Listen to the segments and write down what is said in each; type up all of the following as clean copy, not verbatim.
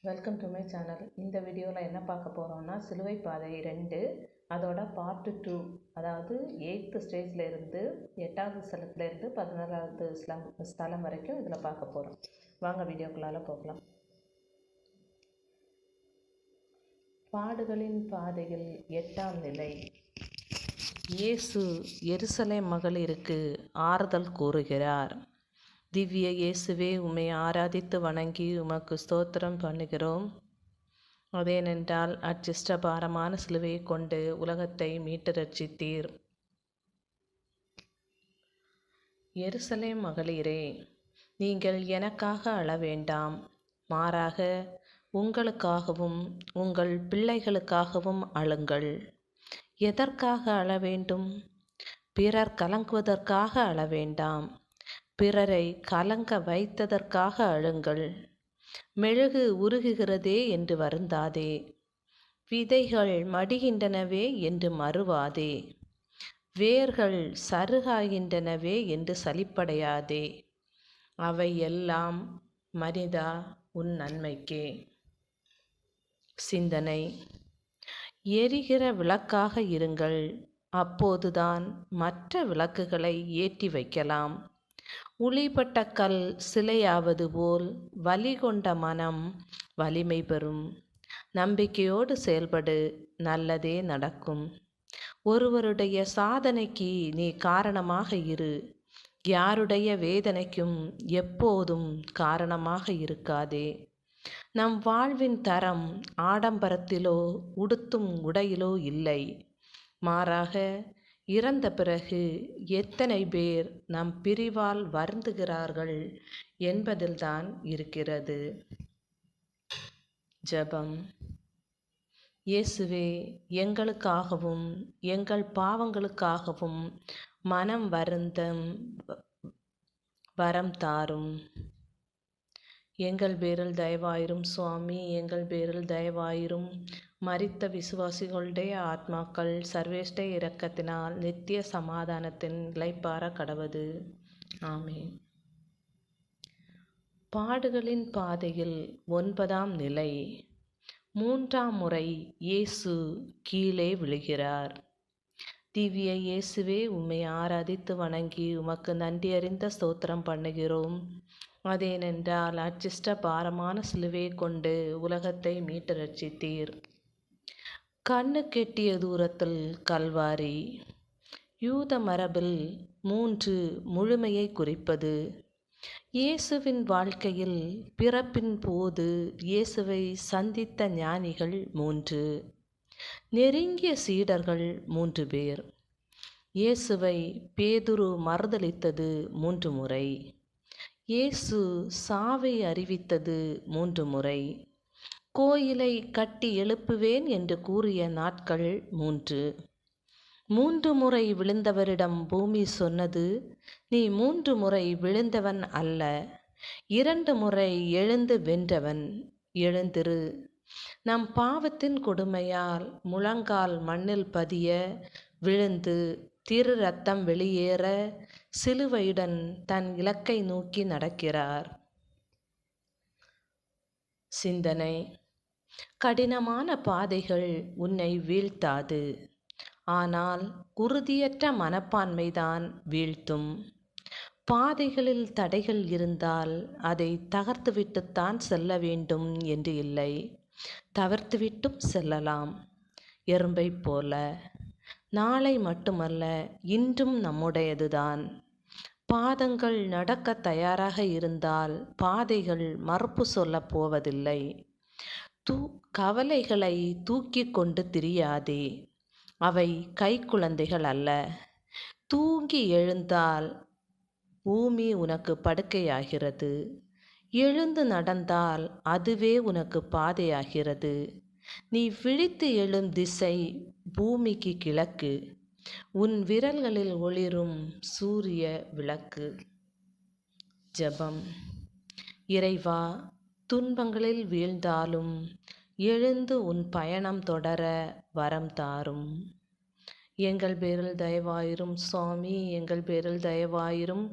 Welcome to my channel. இந்த வீடியோவில் என்ன பார்க்க போகிறோம்னா சிலுவை பாதை 2 அதோட பார்ட் 2, அதாவது 8th ஸ்டேஜில் இருந்து 8வது ஸ்தலத்துலேருந்து 11வது ஸ்தலம் வரைக்கும் இதில் பார்க்க போகிறோம். வாங்க வீடியோக்குள்ளால் போகலாம். பாடுகளின் பாதையில் 8ஆம் நிலை. இயேசு எருசலேம் மகளிருக்கு ஆறுதல் கூறுகிறார். திவ்ய இயேசுவே, உம்மை ஆராதித்து வணங்கி உமக்கு ஸ்தோத்திரம் பண்ணுகிறோம். அதேனென்றால் அச்சிஷ்ட பாரமான சிலுவையை கொண்டு உலகத்தை மீட்டு ரட்சித்தீர். எருசலேம் மகளிரே, நீங்கள் எனக்காக அழ வேண்டாம், மாறாக உங்களுக்காகவும் உங்கள் பிள்ளைகளுக்காகவும் அழுங்கள். எதற்காக அழ வேண்டும்? பிறர் கலங்குவதற்காக அழ வேண்டாம், பிறரை கலங்க வைத்ததற்காக அழுங்கள். மெழுகு உருகுகிறதே என்று வருந்தாதே, விதைகள் மடிகின்றனவே என்று மறுவாதே, வேர்கள் சருகாகின்றனவே என்று சலிப்படையாதே. அவை எல்லாம் மனிதா உன் நன்மைக்கே. சிந்தனை: எரிகிற விளக்காக இருங்கள், அப்போதுதான் மற்ற விளக்குகளை ஏற்றி வைக்கலாம். உளிப்பட்ட கல் சிலையாவது போல் வலி கொண்ட மனம் வலிமை பெறும். நம்பிக்கையோடு செயல்படு, நல்லதே நடக்கும். ஒருவருடைய சாதனைக்கு நீ காரணமாக இரு, யாருடைய வேதனைக்கும் எப்போதும் காரணமாக இருக்காதே. நம் வாழ்வின் தரம் ஆடம்பரத்திலோ உடுத்தும் உடையிலோ இல்லை, மாறாக இறந்த பிறகு எத்தனை பேர் நம் பிரிவால் வருந்துகிறார்கள் என்பதில்தான் இருக்கிறது. ஜெபம். இயேசுவே, எங்களுக்காகவும் எங்கள் பாவங்களுக்காகவும் மனம் வருந்தும் வரம் தாரும். எங்கள் பேரில் தயவாயிரும் சுவாமி, எங்கள் பேரில் தயவாயிரும். மரித்த விசுவாசிகளுடைய ஆத்மாக்கள் சர்வேஷ்ட இரக்கத்தினால் நித்திய சமாதானத்தின் இளைப்பாற கடவது. ஆமென். பாடுகளின் பாதையில் 9ஆம் நிலை. 3ஆம் முறை இயேசு கீழே விழுகிறார். திவ்ய இயேசுவே, உம்மை ஆராதித்து வணங்கி உமக்கு நன்றி அறிந்த ஸ்தோத்திரம் பண்ணுகிறோம். அதேனென்றால் அச்சிஷ்ட பாரமான சிலுவையை கொண்டு உலகத்தை மீட்டு ரட்சித்தீர். கண்ணு கெட்டிய தூரத்தில் கல்வாரி. யூத மரபில் 3 முழுமையை குறிப்பது. இயேசுவின் வாழ்க்கையில் பிறப்பின் போது இயேசுவை சந்தித்த ஞானிகள் 3, நெருங்கிய சீடர்கள் 3 பேர். இயேசுவை பேதுரு மறுதலித்தது 3 முறை. இயேசு சாவை அறிவித்தது 3 முறை. கோயிலை கட்டி எழுப்புவேன் என்று கூறிய நாட்கள் 3. 3 முறை விழுந்தவரிடம் பூமி சொன்னது, நீ 3 முறை விழுந்தவன் அல்ல, 2 முறை எழுந்து வென்றவன். எழுந்திரு. நம் பாவத்தின் கொடுமையால் முழங்கால் மண்ணில் பதிய விழுந்து திரு ரத்தம் வெளியேற சிலுவையுடன் தன் இலக்கை நோக்கி நடக்கிறார். சிந்தனை: கடினமான பாதைகள் உன்னை வீழ்த்தாது, ஆனால் உறுதியற்ற மனப்பான்மைதான் வீழ்த்தும். பாதைகளில் தடைகள் இருந்தால் அதை தகர்த்துவிட்டுத்தான் செல்ல வேண்டும் என்று இல்லை, தவிர்த்துவிட்டும் செல்லலாம். எறும்பை போல. நாளை மட்டுமல்ல, இன்றும் நம்முடையதுதான். பாதங்கள் நடக்க தயாராக இருந்தால் பாதைகள் மறுப்பு சொல்லப் போவதில்லை. கவலைகளை தூக்கி கொண்டு திரியாதே, அவை கைக்குழந்தைகள் அல்ல. தூங்கி எழுந்தால் பூமி உனக்கு படுக்கையாகிறது, எழுந்து நடந்தால் அதுவே உனக்கு பாதையாகிறது. நீ விழித்து எழும் திசை பூமிக்கு கிழக்கு, உன் விரல்களில் ஒளிரும் சூரிய விளக்கு. ஜெபம். இறைவா, துன்பங்களில் வீழ்ந்தாலும் எழுந்து உன் பயணம் தொடர வரம் தாரும். எங்கள் பேரில் தயவாயிரும் சுவாமி, எங்கள் பேரில் தயவாயிரும்.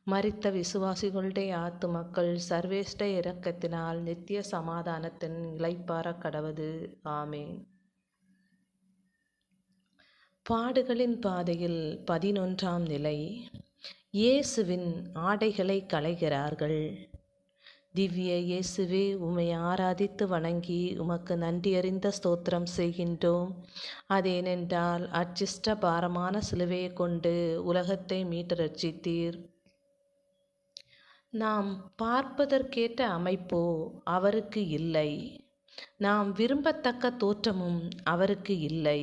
மரித்த விசுவாசிகளுடைய ஆத்துமக்கள் சர்வேஷ்ட இரக்கத்தினால் நித்திய சமாதானத்தின் இளைப்பாற கடவது. ஆமேன். பாடுகளின் பாதையில் 11ஆம் நிலை. இயேசுவின் ஆடைகளை களைகிறார்கள். திவ்ய இயேசுவே, உம்மை ஆராதித்து வணங்கி உமக்கு நன்றியறிந்த ஸ்தோத்திரம் செய்கின்றோம். அதேனென்றால் அச்சிஷ்ட பாரமான சிலுவையை கொண்டு உலகத்தை மீட்டு ரட்சித்தீர். நாம் பார்ப்பதற்கேற்ற அமைப்போ அவருக்கு இல்லை, நாம் விரும்பத்தக்க தோற்றமும் அவருக்கு இல்லை.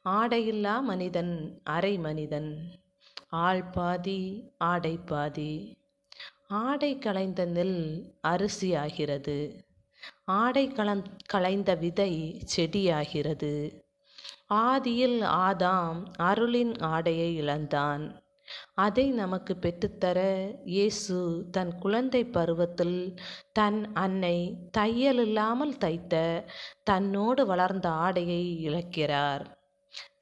ஆடையில்லா மனிதன், அரை மனிதன், ஆள் பாதி ஆடை பாதி. ஆடை களைந்த நெல் அரிசியாகிறது, ஆடை களைந்த விதை செடியாகிறது. ஆதியில் ஆதாம் அருளின் ஆடையை இழந்தான். அதை நமக்கு பெற்றுத்தர இயேசு தன் குழந்தை பருவத்தில் தன் அன்னை தையல் இல்லாமல் தைத்த தன்னோடு வளர்ந்த ஆடையை இழக்கிறார்.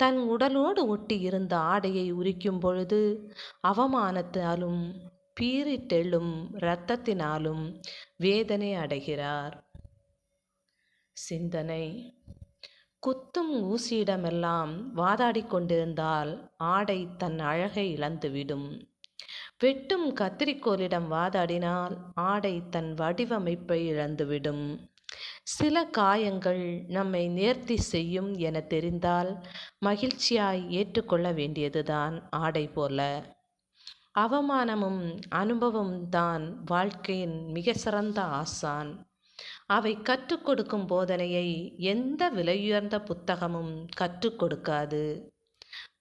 தன் உடலோடு ஒட்டி இருந்த ஆடையை உரிக்கும் பொழுது அவமானத்தாலும் பீறிட்டெழும் இரத்தத்தினாலும் வேதனை அடைகிறார். சிந்தனை: குத்தும் ஊசியிடமெல்லாம் வாதாடி கொண்டிருந்தால் ஆடை தன் அழகை இழந்துவிடும். வெட்டும் கத்திரிக்கோலிடம் வாதாடினால் ஆடை தன் வடிவமைப்பை இழந்துவிடும். சில காயங்கள் நம்மை நேர்த்தி செய்யும் என தெரிந்தால் மகிழ்ச்சியாய் ஏற்றுக்கொள்ள வேண்டியதுதான் ஆடை போல. அவமானமும் அனுபவமும் தான் வாழ்க்கையின் மிக சிறந்த ஆசான். அவை கற்றுக் கொடுக்கும் போதனையை எந்த விலையுயர்ந்த புத்தகமும் கற்றுக் கொடுக்காது.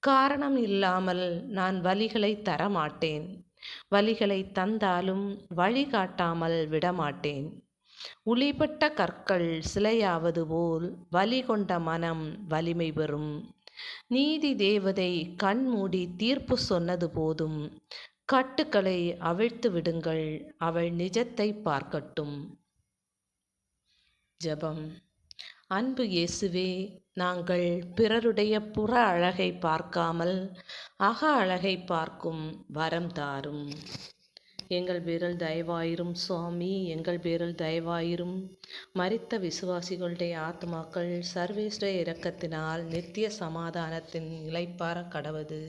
காரணம் இல்லாமல் நான் வலிகளை தரமாட்டேன், வலிகளை தந்தாலும் வழிகாட்டாமல் விடமாட்டேன். உளிப்பட்ட கற்கள் சிலையாவது போல் வலி கொண்ட மனம் வலிமை பெறும். நீதி தேவதை கண்மூடி தீர்ப்பு சொன்னது போதும், கட்டுக்களை அவிழ்த்து விடுங்கள், அவள் நிஜத்தை பார்க்கட்டும். ஜெபம். அன்பு இயேசுவே, நாங்கள் பிறருடைய புற அழகை பார்க்காமல் அக அழகை பார்க்கும் வரம் தாரும். எங்கள் பேரில் தயவாயிரும் சுவாமி, எங்கள் பேரில் தயவாயிரும். மரித்த விசுவாசிகளுடைய ஆத்மாக்கள் சர்வேஷ்ட இரக்கத்தினால் நித்திய சமாதானத்தின் இளைப்பாற கடவது.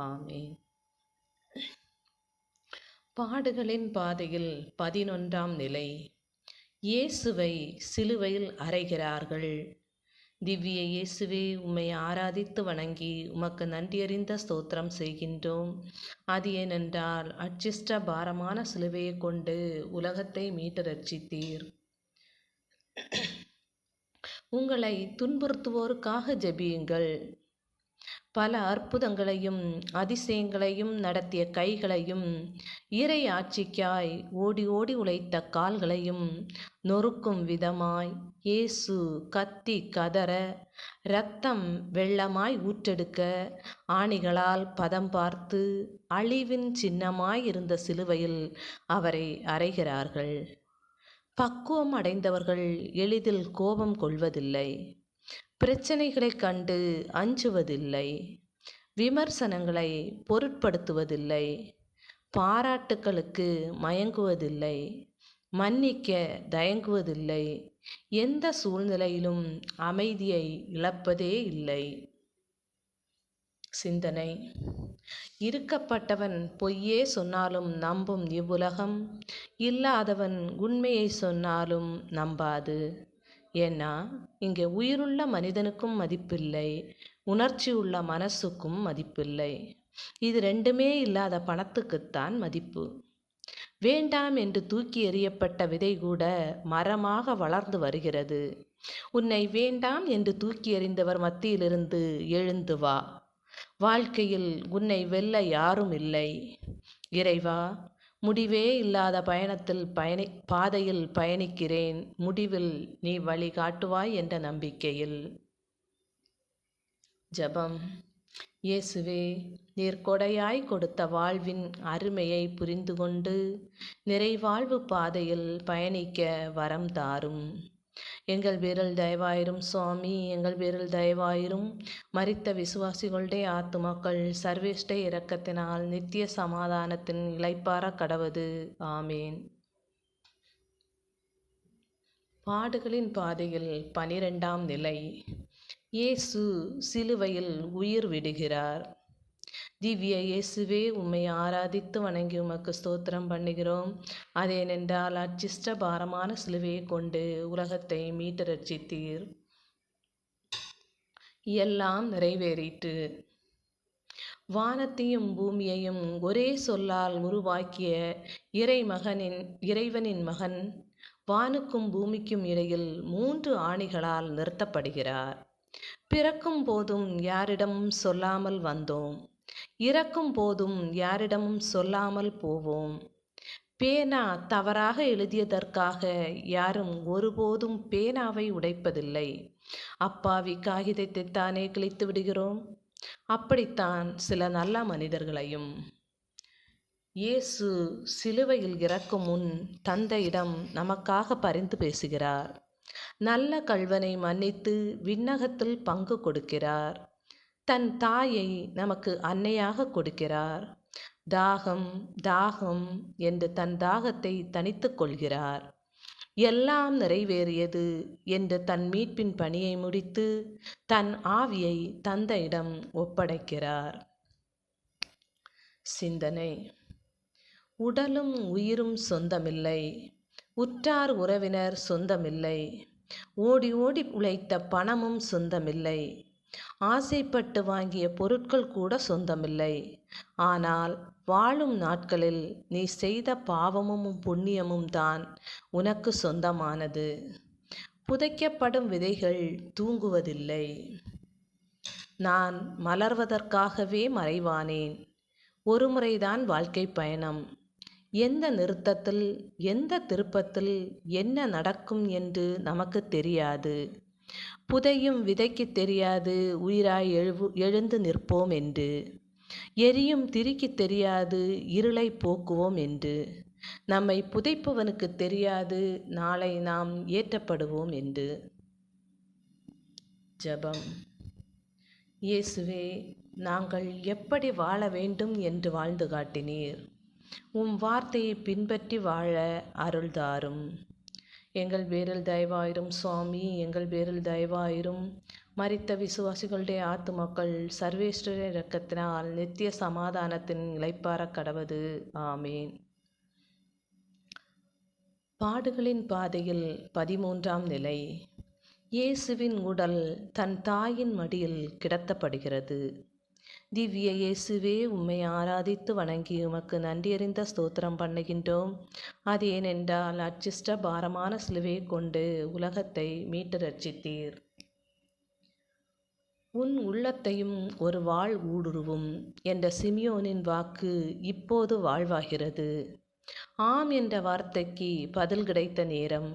ஆமேன். பாடுகளின் பாதையில் 11ஆம் நிலை. இயேசுவை சிலுவையில் அறைகிறார்கள். திவ்ய இயேசுவே, உம்மை ஆராதித்து வணங்கி உமக்கு நன்றியறிந்த ஸ்தோத்திரம் செய்கின்றோம். அது ஏனென்றால் அச்சிஷ்ட பாரமான சிலுவையை கொண்டு உலகத்தை மீட்டு ரட்சித்தீர். உங்களை துன்புறுத்துவோருக்காக ஜெபியுங்கள். பல அற்புதங்களையும் அதிசயங்களையும் நடத்திய கைகளையும், இறை ஆட்சிக்காய் ஓடி ஓடி உழைத்த கால்களையும் நொறுக்கும் விதமாய் இயேசு கத்தி கதற, இரத்தம் வெள்ளமாய் ஊற்றெடுக்க, ஆணிகளால் பதம் பார்த்து அழிவின் சின்னமாய் இருந்த சிலுவையில் அவரை அறைகிறார்கள். பக்குவம் அடைந்தவர்கள் எளிதில் கோபம் கொள்வதில்லை, பிரச்சனைகளை கண்டு அஞ்சுவதில்லை, விமர்சனங்களை பொருட்படுத்துவதில்லை, பாராட்டுக்களுக்கு மயங்குவதில்லை, மன்னிக்க தயங்குவதில்லை, எந்த சூழ்நிலையிலும் அமைதியை இழப்பதே இல்லை. சிந்தனை: இருக்கப்பட்டவன் பொய்யே சொன்னாலும் நம்பும் இவ்வுலகம், இல்லாதவன் உண்மையை சொன்னாலும் நம்பாது. ஏன்னா இங்கே உயிருள்ள மனிதனுக்கும் மதிப்பில்லை, உணர்ச்சி உள்ள மனசுக்கும் மதிப்பில்லை. இது ரெண்டுமே இல்லாத பணத்துக்குத்தான் மதிப்பு. வேண்டாம் என்று தூக்கி எறியப்பட்ட விதை கூட மரமாக வளர்ந்து வருகிறது. உன்னை வேண்டாம் என்று தூக்கி எறிந்தவர் மத்தியிலிருந்து எழுந்து வா. வாழ்க்கையில் உன்னை வெல்ல யாரும் இல்லை. இறைவா, முடிவே இல்லாத பாதையில் பயணிக்கிறேன், முடிவில் நீ வழி காட்டுவாய் என்ற நம்பிக்கையில். ஜெபம். இயேசுவே, நீர் கொடையாய் கொடுத்த வாழ்வின் அருமையை புரிந்து கொண்டு நிறைவாழ்வு பாதையில் பயணிக்க வரம் தாரும். எங்கள் பேரில் தயவாயிரும் சுவாமி, எங்கள் பேரில் தயவாயிரும். மரித்த விசுவாசிகளுடைய ஆத்துமாக்கள் சர்வேஷ்ட இரக்கத்தினால் நித்திய சமாதானத்தின் இளைப்பாற கடவது. ஆமேன். பாடுகளின் பாதையில் 12ஆம் நிலை. இயேசு சிலுவையில் உயிர் விடுகிறார். திவ்ய இயேசுவே, உம்மை ஆராதித்து வணங்கி உமக்கு ஸ்தோத்திரம் பண்ணுகிறோம். அதேனென்றால் அச்சிஷ்ட பாரமான சிலுவையை கொண்டு உலகத்தை மீட்டு ரட்சித்தீர். எல்லாம் நிறைவேறிற்று. வானத்தையும் பூமியையும் ஒரே சொல்லால் உருவாக்கிய இறைவனின் மகன் வானுக்கும் பூமிக்கும் இடையில் 3 ஆணிகளால் நிறுத்தப்படுகிறார். பிறக்கும் போதும் யாரிடமும் சொல்லாமல் வந்தோம், இறக்கும் போதும் யாரிடமும் சொல்லாமல் போவோம். பேனா தவறாக எழுதியதற்காக யாரும் ஒருபோதும் பேனாவை உடைப்பதில்லை. அப்பாவி காகிதத்தை தானே கிழித்து விடுகிறோம். அப்படித்தான் சில நல்ல மனிதர்களையும். இயேசு சிலுவையில் இறக்கும் முன் தந்தையிடம் நமக்காக பரிந்து பேசுகிறார். நல்ல கள்வனை மன்னித்து விண்ணகத்தில் பங்கு கொடுக்கிறார். தன் தாயை நமக்கு அன்னையாக கொடுக்கிறார். தாகம் தாகம் என்று தன் தாகத்தை தணித்து கொள்கிறார். எல்லாம் நிறைவேறியது என்று தன் மீட்பின் பணியை முடித்து தன் ஆவியை தந்தையிடம் ஒப்படைக்கிறார். சிந்தனை. உடலும் உயிரும் சொந்தமில்லை, உற்றார் உறவினர் சொந்தமில்லை, ஓடி ஓடி உழைத்த பணமும் சொந்தமில்லை, ஆசைப்பட்டு வாங்கிய பொருட்கள் கூட சொந்தமில்லை. ஆனால் வாழும் நாட்களில் நீ செய்த பாவமும் புண்ணியமும் தான் உனக்கு சொந்தமானது. புதைக்கப்படும் விதைகள் தூங்குவதில்லை. நான் மலர்வதற்காகவே மறைவானேன். ஒரு முறைதான் வாழ்க்கை பயணம். எந்த நிறுத்தத்தில் எந்த திருப்பத்தில் என்ன நடக்கும் என்று நமக்கு தெரியாது. புதையும் விதைக்கு தெரியாது உயிராய் எழுந்து நிற்போம் என்று. எரியும் திரிக்கு தெரியாது இருளை போக்குவோம் என்று. நம்மை புதைப்பவனுக்கு தெரியாது நாளை நாம் ஏற்றப்படுவோம் என்று. ஜெபம். இயேசுவே, நாங்கள் எப்படி வாழ வேண்டும் என்று வாழ்ந்து காட்டினீர். உம் வார்த்தையை பின்பற்றி வாழ அருள்தாரும். எங்கள் பேரில் தயவாயிரும் சுவாமி, எங்கள் பேரில் தயவாயிரும். மரித்த விசுவாசிகளுடைய ஆத்துமாக்கள் சர்வேஸ்வர இரக்கத்தினால் நித்திய சமாதானத்தின் இளைப்பாற கடவது. ஆமேன். பாடுகளின் பாதையில் 13ஆம் நிலை. இயேசுவின் உடல் தன் தாயின் மடியில் கிடத்தப்படுகிறது. திவ்ய இயேசுவே, உம்மை ஆராதித்து வணங்கி உமக்கு நன்றியறிந்த ஸ்தோத்திரம் பண்ணுகின்றோம். அது ஏனென்றால் அச்சிஷ்ட பாரமான சிலுவையை கொண்டு உலகத்தை மீட்டு ரட்சித்தீர். உன் உள்ளத்தையும் ஒரு வாழ் ஊடுருவும் என்ற சிமியோனின் வாக்கு இப்போது வாழ்வாகிறது. ஆம் என்ற வார்த்தைக்கு பதில் கிடைத்த நேரம்.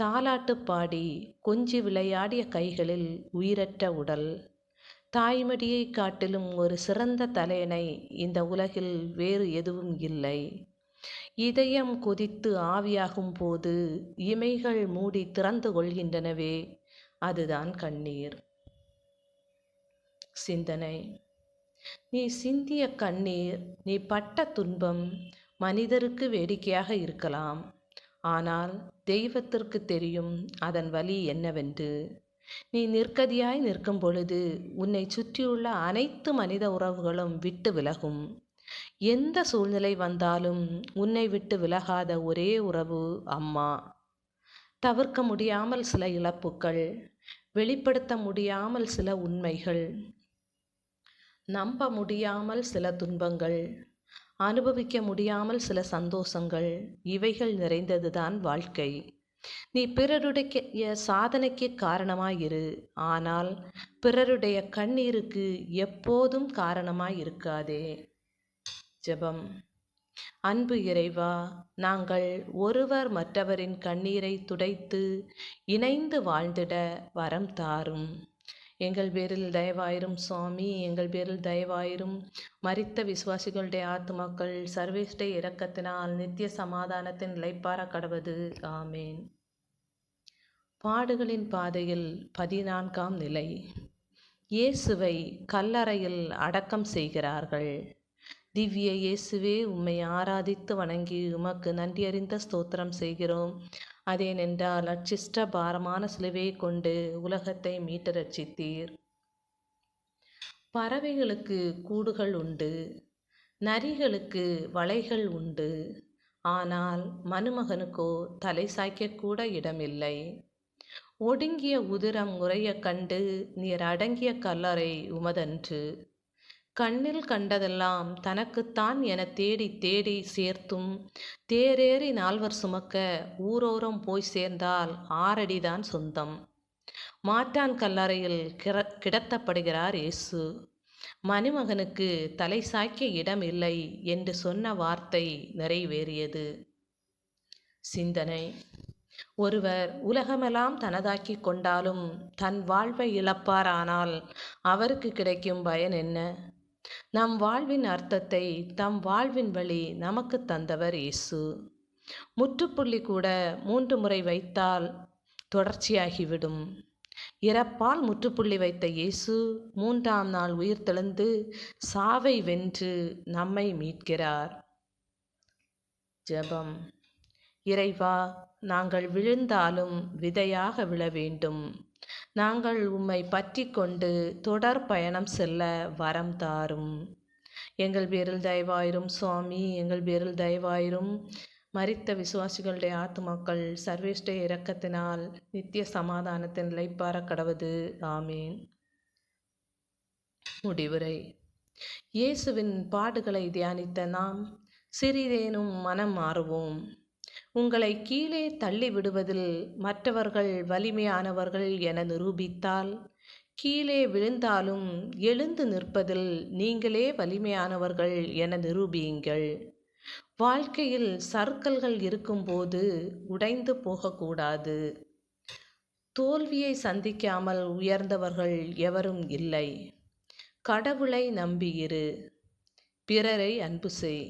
தாலாட்டு பாடி கொஞ்சி விளையாடிய கைகளில் உயிரற்ற உடல். தாய்மடியை காட்டிலும் ஒரு சிறந்த தலையணை இந்த உலகில் வேறு எதுவும் இல்லை. இதயம் கொதித்து ஆவியாகும் போது இமைகள் மூடி திறந்து கொள்கின்றனவே, அதுதான் கண்ணீர். சிந்தனை. நீ சிந்திய கண்ணீர், நீ பட்ட துன்பம் மனிதருக்கு வேடிக்கையாக இருக்கலாம். ஆனால் தெய்வத்திற்கு தெரியும் அதன் வலி என்னவென்று. நீ நிற்கதியாய் நிற்கும் பொழுது உன்னை சுற்றியுள்ள அனைத்து மனித உறவுகளும் விட்டு விலகும். எந்த சூழ்நிலை வந்தாலும் உன்னை விட்டு விலகாத ஒரே உறவு அம்மா. தவிர்க்க முடியாமல் சில இழப்புக்கள், வெளிப்படுத்த முடியாமல் சில உண்மைகள், நம்ப முடியாமல் சில துன்பங்கள், அனுபவிக்க முடியாமல் சில சந்தோஷங்கள், இவைகள் நிறைந்ததுதான் வாழ்க்கை. நீ பிறருடைய சாதனைக்கு காரணமாயிரு, ஆனால் பிறருடைய கண்ணீருக்கு எப்போதும் காரணமாயிருக்காதே. ஜெபம். அன்பு இறைவா, நாங்கள் ஒருவர் மற்றவரின் கண்ணீரை துடைத்து இணைந்து வாழ்ந்திட வரம் தாரும். எங்கள் பேரில் தயவாயிரும் சுவாமி, எங்கள் பேரில் தயவாயிரும். மரித்த விசுவாசிகளுடைய ஆத்துமாக்கள் சர்வேஷ்ட இரக்கத்தினால் நித்திய சமாதானத்தின் இளைப்பாற கடவது. ஆமேன். பாடுகளின் பாதையில் 14ஆம் நிலை. இயேசுவை கல்லறையில் அடக்கம் செய்கிறார்கள். திவ்ய இயேசுவே, உம்மை ஆராதித்து வணங்கி உமக்கு நன்றியறிந்த ஸ்தோத்திரம் செய்கிறோம். அதேனென்றால் அச்சிஷ்ட பாரமான சிலுவையை கொண்டு உலகத்தை மீட்டு ரட்சித்தீர். பறவைகளுக்கு கூடுகள் உண்டு, நரிகளுக்கு வலைகள் உண்டு, ஆனால் மனுமகனுக்கோ தலை சாய்க்கக்கூட இடமில்லை. ஒடுங்கிய உதிரம் உறைய கண்டு நீர் அடங்கிய கல்லறை உமதன்று. கண்ணில் கண்டதெல்லாம் தனக்குத்தான் என தேடி தேடி சேர்த்தும் தேரேறி 4 சுமக்க ஊரோரம் போய் சேர்ந்தால் 6 அடிதான் சொந்தம். மாற்றான் கல்லறையில் கிடத்தப்படுகிறார் இயேசு. மனுமகனுக்கு தலை சாய்க்க இடம் இல்லை என்று சொன்ன வார்த்தை நிறைவேறியது. சிந்தனை: ஒருவர் உலகமெல்லாம் தனதாக்கி கொண்டாலும் தன் வாழ்வை இழப்பாரானால் அவருக்கு கிடைக்கும் பயன் என்ன? நம் வாழ்வின் அர்த்தத்தை தம் வாழ்வின் வழி நமக்கு தந்தவர் இயேசு. முற்றுப்புள்ளி கூட 3 முறை வைத்தால் தொடர்ச்சியாகிவிடும். இறப்பால் முற்றுப்புள்ளி வைத்த இயேசு 3ஆம் நாள் உயிர்த்தெழுந்து சாவை வென்று நம்மை மீட்கிறார். ஜெபம்: இறைவா, நாங்கள் விழுந்தாலும் விதையாக விழ வேண்டும். நாங்கள் உம்மை பற்றி கொண்டு தொடர் பயணம் செல்ல வரம் தாரும். எங்கள் பேரில் தயவாயிரும் சுவாமி, எங்கள் பேரில் தயவாயிரும். மரித்த விசுவாசிகளுடைய ஆத்துமாக்கள் சர்வேஷ்ட இரக்கத்தினால் நித்திய சமாதானத்தின் நிலைப்பார கடவது. ஆமீன். முடிவுரை: இயேசுவின் பாடுகளை தியானித்த நாம் சிறிதேனும் மனம் மாறுவோம். உங்களை கீழே தள்ளி விடுவதில் மற்றவர்கள் வலிமையானவர்கள் என நிரூபித்தால், கீழே விழுந்தாலும் எழுந்து நிற்பதில் நீங்களே வலிமையானவர்கள் என நிரூபியுங்கள். வாழ்க்கையில் சறுக்கல்கள் இருக்கும்போது உடைந்து போகக்கூடாது. தோல்வியை சந்திக்காமல் உயர்ந்தவர்கள் எவரும் இல்லை. கடவுளை நம்பியிரு, பிறரை அன்பு செய்.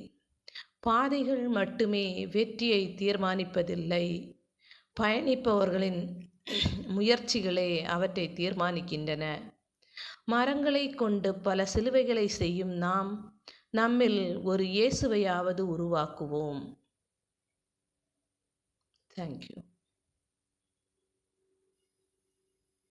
பாதைகள் மட்டுமே வெற்றியை தீர்மானிப்பதில்லை, பயணிப்பவர்களின் முயற்சிகளே அவற்றை தீர்மானிக்கின்றன. மரங்களை கொண்டு பல சிலுவைகளை செய்யும் நாம் நம்மில் ஒரு இயேசுவையாவது உருவாக்குவோம். தேங்க்யூ.